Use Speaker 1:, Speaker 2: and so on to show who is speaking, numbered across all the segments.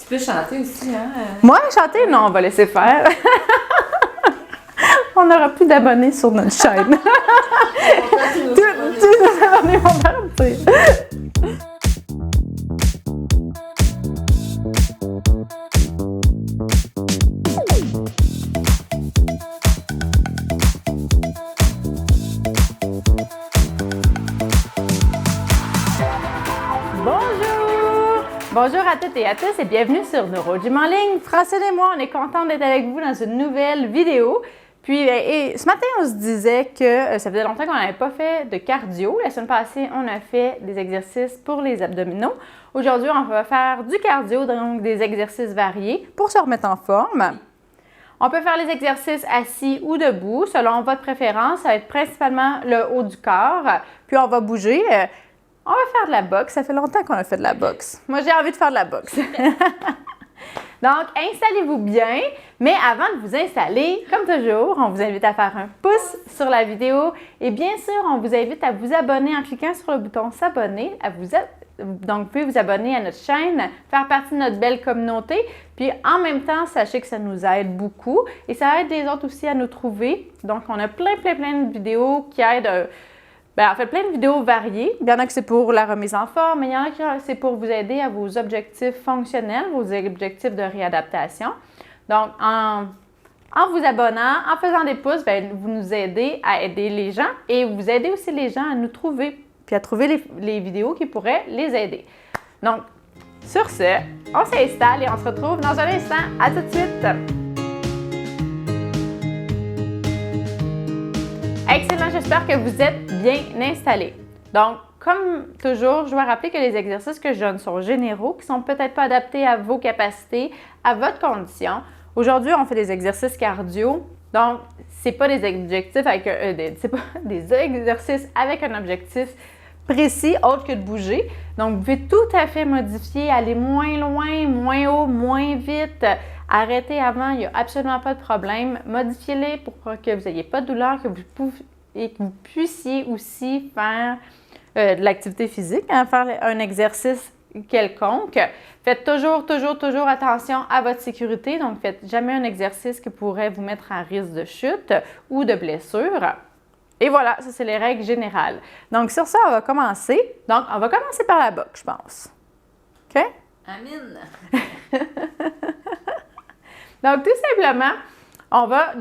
Speaker 1: peux chanter aussi, hein?
Speaker 2: Moi, chanter? Non, on va laisser faire. On n'aura plus d'abonnés sur notre chaîne. Tous nos abonnés vont partir. Bonjour à toutes et à tous et bienvenue sur NeuroGym en ligne. Francine et moi, on est contents d'être avec vous dans une nouvelle vidéo. Puis, ce matin, on se disait que ça faisait longtemps qu'on n'avait pas fait de cardio. La semaine passée, on a fait des exercices pour les abdominaux. Aujourd'hui, on va faire du cardio, donc des exercices variés pour se remettre en forme. On peut faire les exercices assis ou debout, selon votre préférence. Ça va être principalement le haut du corps. Puis, on va bouger. On va faire de la boxe. Ça fait longtemps qu'on a fait de la boxe. Moi, j'ai envie de faire de la boxe. Donc, installez-vous bien. Mais avant de vous installer, comme toujours, on vous invite à faire un pouce sur la vidéo. Et bien sûr, on vous invite à vous abonner en cliquant sur le bouton s'abonner. Donc, vous pouvez vous abonner à notre chaîne, faire partie de notre belle communauté. Puis, en même temps, sachez que ça nous aide beaucoup. Et ça aide les autres aussi à nous trouver. Donc, on a plein de vidéos qui aident... en fait, plein de vidéos variées. Il y en a que c'est pour la remise en forme, mais il y en a que c'est pour vous aider à vos objectifs fonctionnels, vos objectifs de réadaptation. Donc, en vous abonnant, en faisant des pouces, vous nous aidez à aider les gens et vous aidez aussi les gens à nous trouver, puis à trouver les vidéos qui pourraient les aider. Donc, sur ce, on s'installe et on se retrouve dans un instant. À tout de suite! Excellent, j'espère que vous êtes bien installés. Donc, comme toujours, je dois rappeler que les exercices que je donne sont généraux, qui ne sont peut-être pas adaptés à vos capacités, à votre condition. Aujourd'hui, on fait des exercices cardio, donc c'est pas des objectifs avec c'est pas des exercices avec un objectif précis, autre que de bouger. Donc, vous pouvez tout à fait modifier, aller moins loin, moins haut, moins vite. Arrêtez avant, il n'y a absolument pas de problème. Modifiez-les pour que vous n'ayez pas de douleur, que vous puissiez aussi faire de l'activité physique, faire un exercice quelconque. Faites toujours attention à votre sécurité. Donc, faites jamais un exercice qui pourrait vous mettre à risque de chute ou de blessure. Et voilà, ça, c'est les règles générales. Donc, sur ça, on va commencer. Donc, on va commencer par la boxe, je pense. OK?
Speaker 1: Amine!
Speaker 2: Donc, tout simplement, on va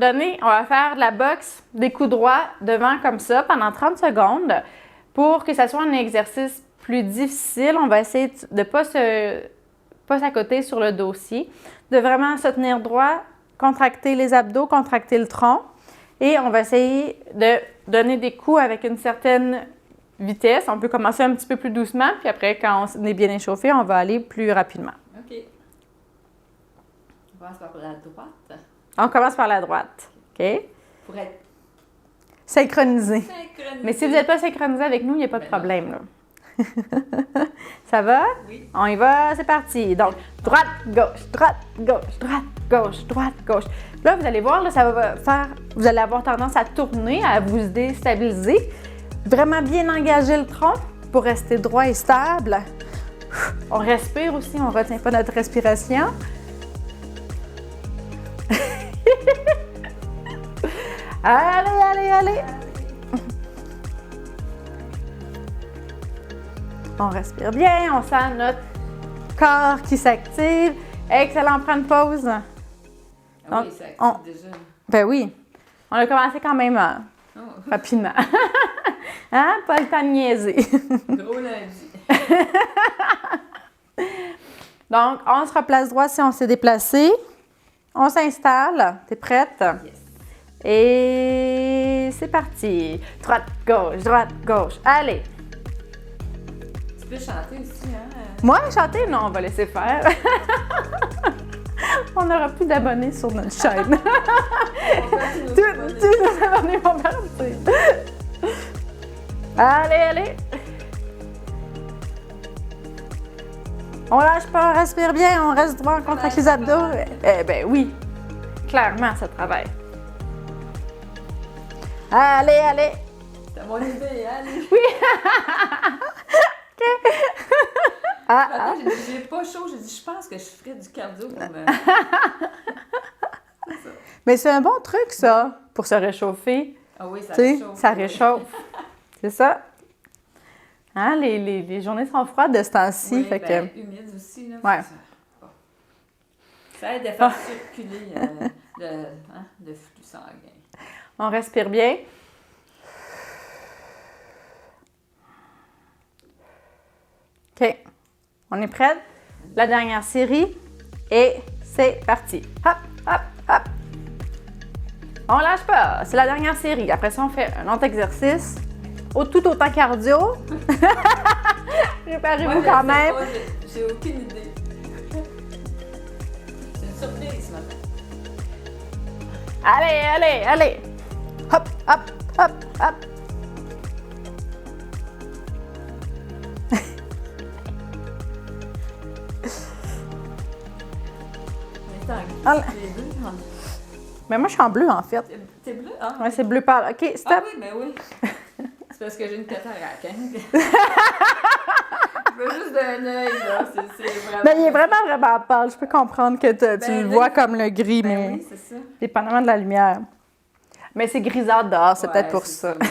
Speaker 2: faire de la boxe des coups droits devant comme ça pendant 30 secondes. Pour que ça soit un exercice plus difficile, on va essayer de ne pas s'accoter sur le dossier, de vraiment se tenir droit, contracter les abdos, contracter le tronc. Et on va essayer de donner des coups avec une certaine vitesse. On peut commencer un petit peu plus doucement, puis après, quand on est bien échauffé, on va aller plus rapidement.
Speaker 1: OK. On commence par la droite.
Speaker 2: On commence par la droite. OK?
Speaker 1: Pour être
Speaker 2: synchronisé.
Speaker 1: synchronisé.
Speaker 2: Mais si vous n'êtes pas synchronisé avec nous, il n'y a pas de problème, là. Ça va?
Speaker 1: Oui.
Speaker 2: On y va, c'est parti. Donc, droite, gauche, droite, gauche, droite, gauche, droite, gauche. Là, vous allez voir, là, ça va faire, vous allez avoir tendance à tourner, à vous déstabiliser. Vraiment bien engager le tronc pour rester droit et stable. On respire aussi, on ne retient pas notre respiration. Allez! On respire bien, on sent notre corps qui s'active. Excellent, on prend une pause.
Speaker 1: Ah
Speaker 2: Donc,
Speaker 1: oui, ça active déjà.
Speaker 2: Ben oui, on a commencé quand même rapidement. Hein? Pas le temps de niaiser.
Speaker 1: Gros lundi.
Speaker 2: Donc, on se replace droit si on s'est déplacé. On s'installe. T'es prête?
Speaker 1: Yes.
Speaker 2: Et c'est parti. Droite, gauche. Allez.
Speaker 1: Tu peux chanter aussi, hein?
Speaker 2: Moi, chanter? Non, on va laisser faire. On n'aura plus d'abonnés sur notre chaîne. Tous nos abonnés vont partir. Allez. On lâche pas, on respire bien, on reste droit, on contracte les abdos. Eh bien oui, clairement, ça travaille. Allez.
Speaker 1: C'est mon idée, allez.
Speaker 2: Oui. OK.
Speaker 1: Attends, j'ai dit, j'ai pas chaud. J'ai dit, je pense que je ferais du cardio pour me... C'est ça.
Speaker 2: Mais c'est un bon truc, ça, pour se réchauffer.
Speaker 1: Ah oui, ça
Speaker 2: Tu sais,
Speaker 1: réchauffe.
Speaker 2: ça réchauffe. C'est ça. Hein, les journées sont froides de ce temps-ci.
Speaker 1: Oui,
Speaker 2: fait
Speaker 1: ben,
Speaker 2: que...
Speaker 1: humide aussi, là.
Speaker 2: Ouais.
Speaker 1: Ça, bon. Ça aide à faire circuler le flux sanguin.
Speaker 2: On respire bien. OK. On est prête? La dernière série. Et c'est parti. Hop, hop, hop. On lâche pas. C'est la dernière série. Après ça, on fait un autre exercice. Tout autant cardio. Préparez-vous
Speaker 1: Moi, je
Speaker 2: quand
Speaker 1: le sais
Speaker 2: même.
Speaker 1: pas, j'ai aucune idée. C'est une surprise ce matin.
Speaker 2: Allez, allez, allez. Hop, hop, hop, hop.
Speaker 1: Attends, les deux, hein.
Speaker 2: Mais moi, je suis en bleu, en fait.
Speaker 1: T'es bleu? Ah,
Speaker 2: Ouais, c'est bleu pâle. OK,
Speaker 1: ah
Speaker 2: stop.
Speaker 1: oui, ben oui. C'est parce que j'ai une cataracte, hein? Je veux juste d'un œil, là. C'est vraiment...
Speaker 2: Ben, il est vraiment pâle. Je peux comprendre que tu
Speaker 1: Ben,
Speaker 2: le
Speaker 1: là,
Speaker 2: vois comme le gris,
Speaker 1: Ben
Speaker 2: mais
Speaker 1: oui, c'est ça.
Speaker 2: dépendamment de la lumière. Mais c'est grisâtre dehors, c'est
Speaker 1: Ouais,
Speaker 2: peut-être pour
Speaker 1: c'est
Speaker 2: ça.
Speaker 1: mais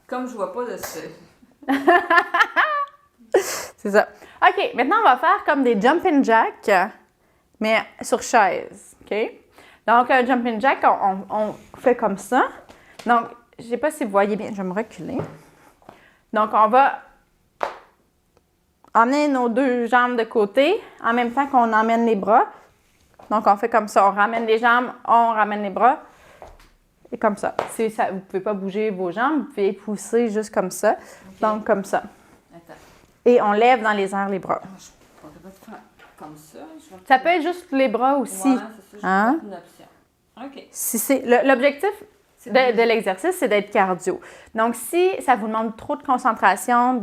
Speaker 1: comme je vois pas de ce...
Speaker 2: C'est ça. OK, maintenant, on va faire comme des jumping jacks, mais sur chaise. OK? Donc, un jumping jack, on fait comme ça. Donc, je ne sais pas si vous voyez bien, je vais me reculer. Donc, on va emmener nos deux jambes de côté en même temps qu'on emmène les bras. Donc, on fait comme ça. On ramène les jambes, on ramène les bras. Et comme ça. Vous ne pouvez pas bouger vos jambes, vous pouvez pousser juste comme ça.
Speaker 1: Okay.
Speaker 2: Donc, comme ça.
Speaker 1: Attends.
Speaker 2: Et on lève dans les airs les bras.
Speaker 1: Ah, je pourrais pas te faire comme ça.
Speaker 2: Ça peut être juste les bras aussi.
Speaker 1: Ouais, c'est ça.
Speaker 2: Hein?
Speaker 1: Une option. OK.
Speaker 2: Si c'est l'objectif de l'exercice, c'est d'être cardio. Donc, si ça vous demande trop de concentration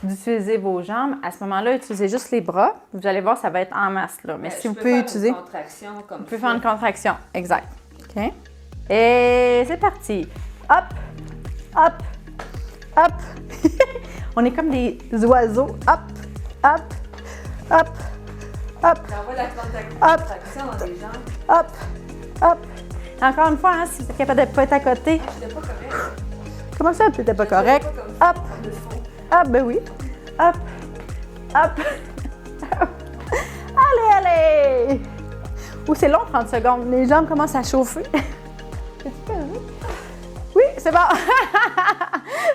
Speaker 2: d'utiliser vos jambes, à ce moment-là, utilisez juste les bras. Vous allez voir, ça va être en masse. Là. Mais si vous pouvez utiliser...
Speaker 1: Une contraction comme
Speaker 2: vous pouvez faire une contraction. Exact. OK. Et c'est parti. Hop, hop, hop. On est comme des oiseaux. Hop, hop, hop, hop.
Speaker 1: On voit la contraction dans les jambes.
Speaker 2: Hop, hop. Encore une fois, hein, si vous êtes capable de ne pas être à côté.
Speaker 1: Ah, j'étais pas correcte.
Speaker 2: Comment ça, tu n'étais pas correct? Hop,
Speaker 1: Comme de fond.
Speaker 2: hop, ben oui. Hop, hop, hop. Allez, allez. Ouh, c'est long, 30 secondes. Les jambes commencent à chauffer. Oui, c'est bon.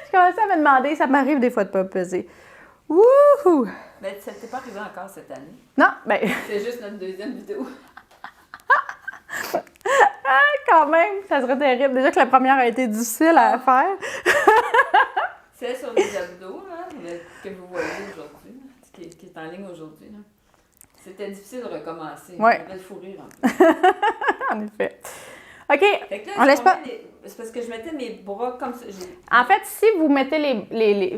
Speaker 2: Je commençais à me demander, ça m'arrive des fois de ne pas peser. Wouhou!
Speaker 1: Mais ça t'est pas arrivé encore cette année.
Speaker 2: Non, ben,
Speaker 1: C'est juste notre deuxième vidéo.
Speaker 2: quand même, ça serait terrible. Déjà que la première a été difficile à faire.
Speaker 1: C'est sur les abdos, là, que vous voyez aujourd'hui, qui est en ligne aujourd'hui. Là. C'était difficile de recommencer.
Speaker 2: Ouais.
Speaker 1: On avait le fou rire en plus.
Speaker 2: En effet. OK,
Speaker 1: Fait que là,
Speaker 2: on laisse pas.
Speaker 1: C'est parce que je mettais mes bras comme ça.
Speaker 2: En fait, si vous mettez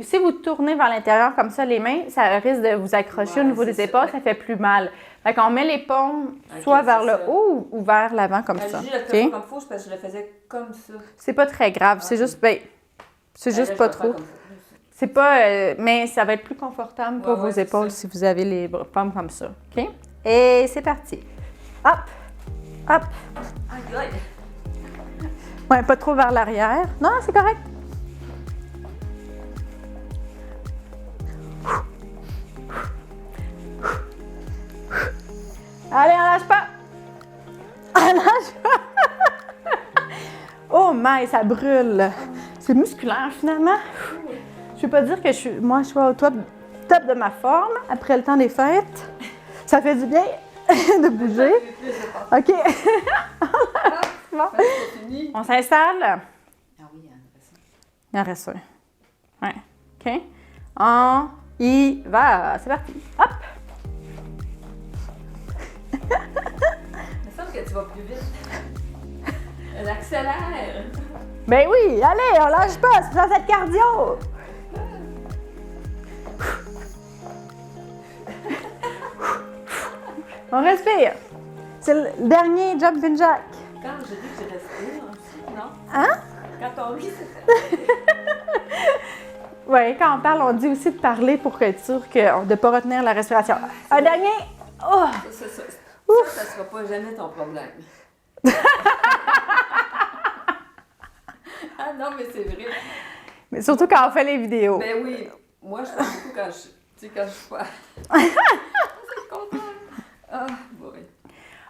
Speaker 2: si vous tournez vers l'intérieur comme ça les mains, ça risque de vous accrocher
Speaker 1: Ouais,
Speaker 2: au niveau des
Speaker 1: c'est
Speaker 2: épaules,
Speaker 1: ça.
Speaker 2: ça fait plus mal. Fait qu'on met les paumes
Speaker 1: Ok,
Speaker 2: soit vers
Speaker 1: c'est
Speaker 2: le
Speaker 1: ça.
Speaker 2: haut ou vers l'avant comme
Speaker 1: Ah,
Speaker 2: ça.
Speaker 1: je le
Speaker 2: OK?
Speaker 1: fais pas comme faux, parce que je le faisais comme ça.
Speaker 2: C'est pas très grave, c'est
Speaker 1: Ok.
Speaker 2: juste c'est juste
Speaker 1: Là, je
Speaker 2: pas
Speaker 1: vais faire
Speaker 2: trop.
Speaker 1: comme ça.
Speaker 2: C'est pas mais ça va être plus confortable pour
Speaker 1: Ouais,
Speaker 2: vos
Speaker 1: ouais, c'est
Speaker 2: épaules
Speaker 1: ça.
Speaker 2: si vous avez les paumes comme ça. OK? Et c'est parti. Hop. Hop.
Speaker 1: Aïe, aïe.
Speaker 2: Ouais, pas trop vers l'arrière. Non, c'est correct. Allez, on lâche pas. On lâche pas. Oh my, ça brûle. C'est musculaire finalement. Je veux pas dire que moi je suis au top de ma forme après le temps des fêtes. Ça fait du bien de bouger. OK. Bon.
Speaker 1: C'est fini.
Speaker 2: On s'installe.
Speaker 1: Ah oui, il y en avait ça.
Speaker 2: Il en reste un. Ouais. OK. On y va. C'est parti. Hop.
Speaker 1: Il me semble que tu vas plus vite. Elle accélère.
Speaker 2: Ben oui, allez, on lâche pas. C'est dans cette cardio. On respire. C'est le dernier jumping jack.
Speaker 1: Quand j'ai dit que j'ai resté aussi, non?
Speaker 2: Hein?
Speaker 1: Quand on rit, c'est ça.
Speaker 2: Oui, quand on parle, on dit aussi de parler pour être sûr de ne pas retenir la respiration. Un dernier! Oh!
Speaker 1: Ça sera pas jamais ton problème. Ah non, mais c'est vrai.
Speaker 2: Mais surtout quand on fait les vidéos.
Speaker 1: Ben oui, moi je fais beaucoup quand je suis pas. Je suis contente. Ah, oui.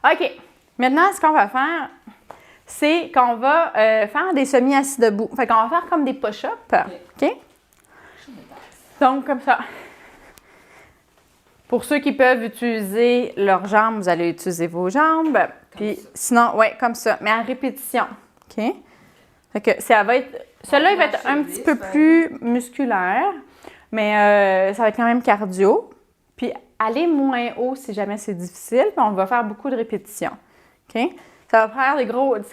Speaker 2: OK. Maintenant, ce qu'on va faire, c'est qu'on va faire des semi-assis debout. Fait qu'on va faire comme des push-ups. OK? Donc, comme ça. Pour ceux qui peuvent utiliser leurs jambes, vous allez utiliser vos jambes. Puis sinon, oui, comme ça, mais en répétition. OK? Fait que ça va être. Celui-là, il va être un petit peu plus musculaire, mais ça va être quand même cardio. Puis aller moins haut si jamais c'est difficile. Puis on va faire beaucoup de répétitions. OK? Ça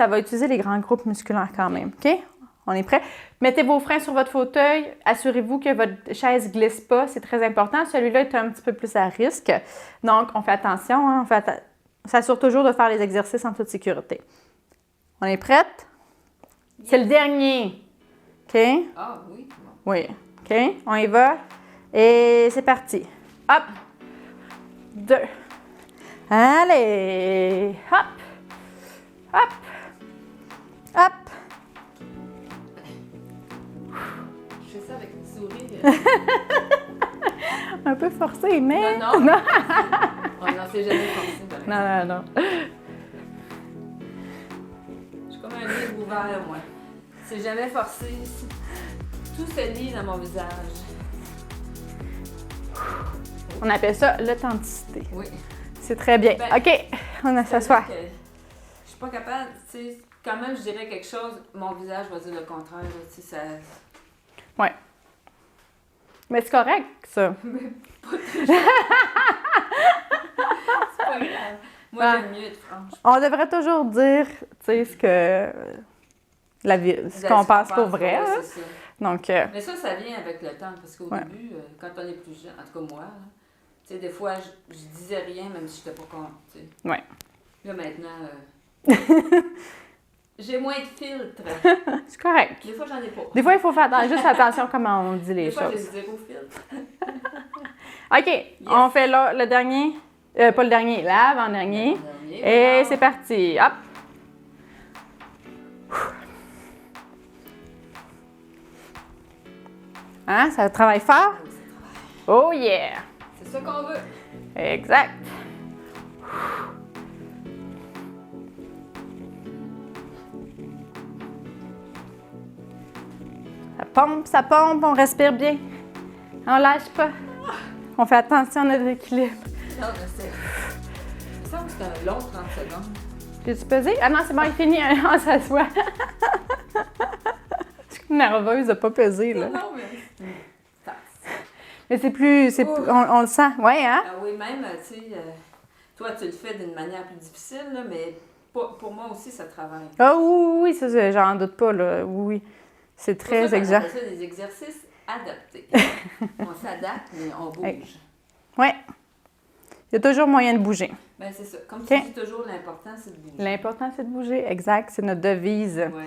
Speaker 2: va utiliser les grands groupes musculaires quand même. OK? On est prêt? Mettez vos freins sur votre fauteuil. Assurez-vous que votre chaise ne glisse pas. C'est très important. Celui-là est un petit peu plus à risque. Donc, on fait attention. Hein? On s'assure toujours de faire les exercices en toute sécurité. On est prête? Yes. C'est le dernier. OK?
Speaker 1: Ah oui.
Speaker 2: Oui. OK? On y va. Et c'est parti. Hop. 2. Allez. Hop. Hop. Hop.
Speaker 1: Je fais ça avec une souris.
Speaker 2: Un peu forcé, mais...
Speaker 1: Non, non. On n'en s'est jamais forcé.
Speaker 2: Non.
Speaker 1: Je suis comme un livre ouvert, moi. C'est jamais forcé. Tout se lit dans mon visage.
Speaker 2: On appelle ça l'authenticité.
Speaker 1: Oui.
Speaker 2: C'est très bien.
Speaker 1: Ben,
Speaker 2: OK, on s'assoit.
Speaker 1: Je suis pas capable, tu sais, quand même je dirais quelque chose, mon visage va dire le contraire, tu sais, ça...
Speaker 2: Oui. Mais c'est correct, ça.
Speaker 1: Mais pas toujours. C'est pas grave. Moi, j'aime mieux être franche.
Speaker 2: On devrait toujours dire, tu sais, ce qu'on pense pour vrai.
Speaker 1: Ouais, c'est ça.
Speaker 2: Donc,
Speaker 1: mais ça vient avec le temps, parce qu'au début, quand on est plus jeune, en tout cas moi, tu sais, des fois, je disais rien, même si je n'étais pas contente, tu sais.
Speaker 2: Oui.
Speaker 1: Là, maintenant, j'ai moins de filtres.
Speaker 2: C'est correct.
Speaker 1: Des fois, j'en ai pas.
Speaker 2: Des fois, il faut faire juste attention comment on dit les
Speaker 1: choses. Des fois,
Speaker 2: choses.
Speaker 1: j'ai zéro filtre.
Speaker 2: OK, yes. On fait là, le dernier. Pas le dernier, l'avant-dernier. Et c'est parti. Hop. Hein, ça travaille fort? Oh yeah!
Speaker 1: C'est ça qu'on veut.
Speaker 2: Exact. Ça pompe, on respire bien. On lâche pas. On fait attention à notre équilibre.
Speaker 1: Non, mais c'est... Il me semble que c'est un long 30 secondes.
Speaker 2: J'ai-tu pesé? Ah non, c'est bon, il finit. On s'assoit. Je suis nerveuse de pas peser, là.
Speaker 1: Non, mais...
Speaker 2: Mais c'est plus... On le sent. Oui, hein?
Speaker 1: Ah oui, même, tu sais, toi, tu le fais d'une manière plus difficile, là, mais pour moi aussi, ça travaille.
Speaker 2: Ah oui, ça, j'en doute pas, là. Oui. C'est très
Speaker 1: exact. On appelle ça des exercices adaptés. On s'adapte, mais on bouge.
Speaker 2: Oui. Il y a toujours moyen de bouger.
Speaker 1: Bien, c'est ça. Comme tu dis toujours, l'important, c'est de bouger.
Speaker 2: L'important, c'est de bouger. Exact. C'est notre devise.
Speaker 1: Oui.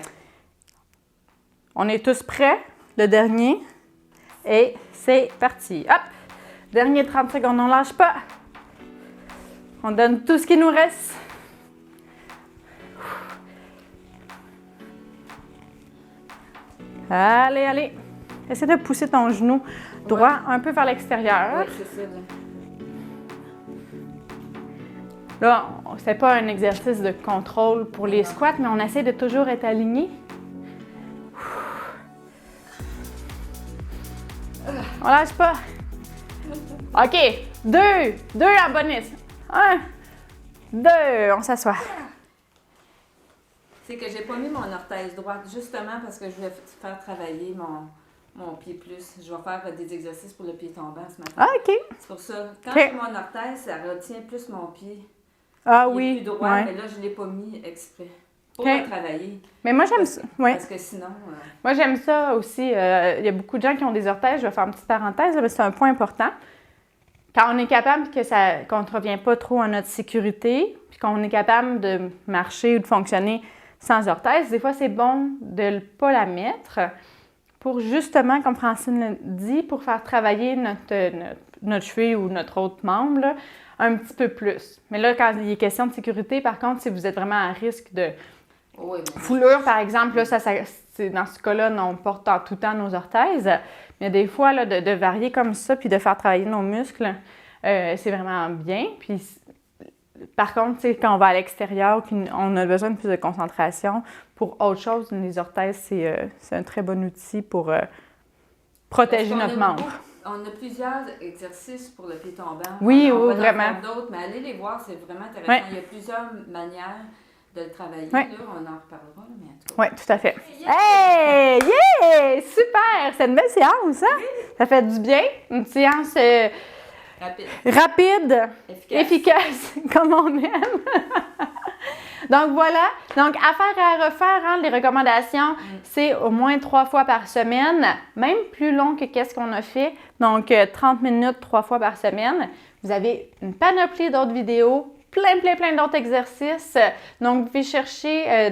Speaker 2: On est tous prêts. Le dernier. Et c'est parti. Hop! Dernier 30 secondes, on ne lâche pas. On donne tout ce qui nous reste. Allez. Essaie de pousser ton genou droit un peu vers l'extérieur.
Speaker 1: Oui, c'est ça.
Speaker 2: Là, c'est pas un exercice de contrôle pour les squats, mais on essaie de toujours être aligné. On lâche pas. OK. 2 en bonus. 1, 2, on s'assoit.
Speaker 1: C'est que j'ai pas mis mon orthèse droite, justement parce que je voulais faire travailler mon pied plus. Je vais faire des exercices pour le pied tombant ce matin.
Speaker 2: Ah, OK.
Speaker 1: C'est pour ça. Quand j'ai mon orthèse, ça retient plus mon pied.
Speaker 2: Ah
Speaker 1: il
Speaker 2: oui.
Speaker 1: est plus droit, mais là, je ne l'ai pas mis exprès. Pour le travailler.
Speaker 2: Mais moi, j'aime ça. Ouais.
Speaker 1: Parce que sinon...
Speaker 2: Moi, j'aime ça aussi. Il y a beaucoup de gens qui ont des orthèses. Je vais faire une petite parenthèse, mais c'est un point important. Quand on est capable que ça ne contrevient pas trop à notre sécurité, puis qu'on est capable de marcher ou de fonctionner sans orthèse, des fois, c'est bon de ne pas la mettre pour justement, comme Francine l'a dit, pour faire travailler notre cheville ou notre autre membre là, un petit peu plus. Mais là, quand il est question de sécurité, par contre, si vous êtes vraiment à risque de foulure, par exemple, là, dans ce cas-là, on porte en tout temps nos orthèses. Mais des fois, là, de varier comme ça puis de faire travailler nos muscles, c'est vraiment bien. Puis, par contre, quand on va à l'extérieur, on a besoin de plus de concentration pour autre chose, les orthèses, c'est un très bon outil pour protéger notre membre.
Speaker 1: On a plusieurs exercices pour le pied tombant.
Speaker 2: Oui,
Speaker 1: on va
Speaker 2: vraiment.
Speaker 1: En faire d'autres, mais allez les voir, c'est vraiment intéressant.
Speaker 2: Ouais.
Speaker 1: Il y a plusieurs manières de le travailler.
Speaker 2: Ouais.
Speaker 1: Là, on en reparlera, mais en tout cas.
Speaker 2: Oui, tout à fait. Hey! Yeah! Super! C'est une belle séance, hein? Ça fait du bien. Une séance rapide, efficace, comme on aime. Donc voilà. Donc, à faire et à refaire, hein, les recommandations, c'est au moins 3 fois par semaine, même plus long que qu'est-ce qu'on a fait. Donc, 30 minutes 3 fois par semaine. Vous avez une panoplie d'autres vidéos, plein d'autres exercices. Donc, vous pouvez chercher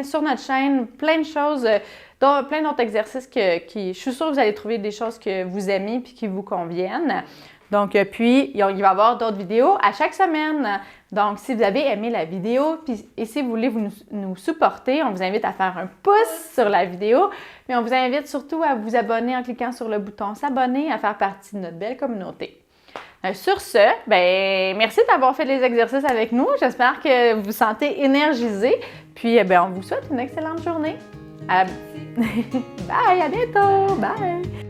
Speaker 2: sur notre chaîne plein de choses, plein d'autres exercices je suis sûre que vous allez trouver des choses que vous aimez et qui vous conviennent. Donc, puis, il va y avoir d'autres vidéos à chaque semaine. Donc, si vous avez aimé la vidéo et si vous voulez nous supporter, on vous invite à faire un pouce sur la vidéo. Mais on vous invite surtout à vous abonner en cliquant sur le bouton s'abonner, à faire partie de notre belle communauté. Sur ce, merci d'avoir fait les exercices avec nous. J'espère que vous vous sentez énergisé. Puis, on vous souhaite une excellente journée. Bye, à bientôt! Bye!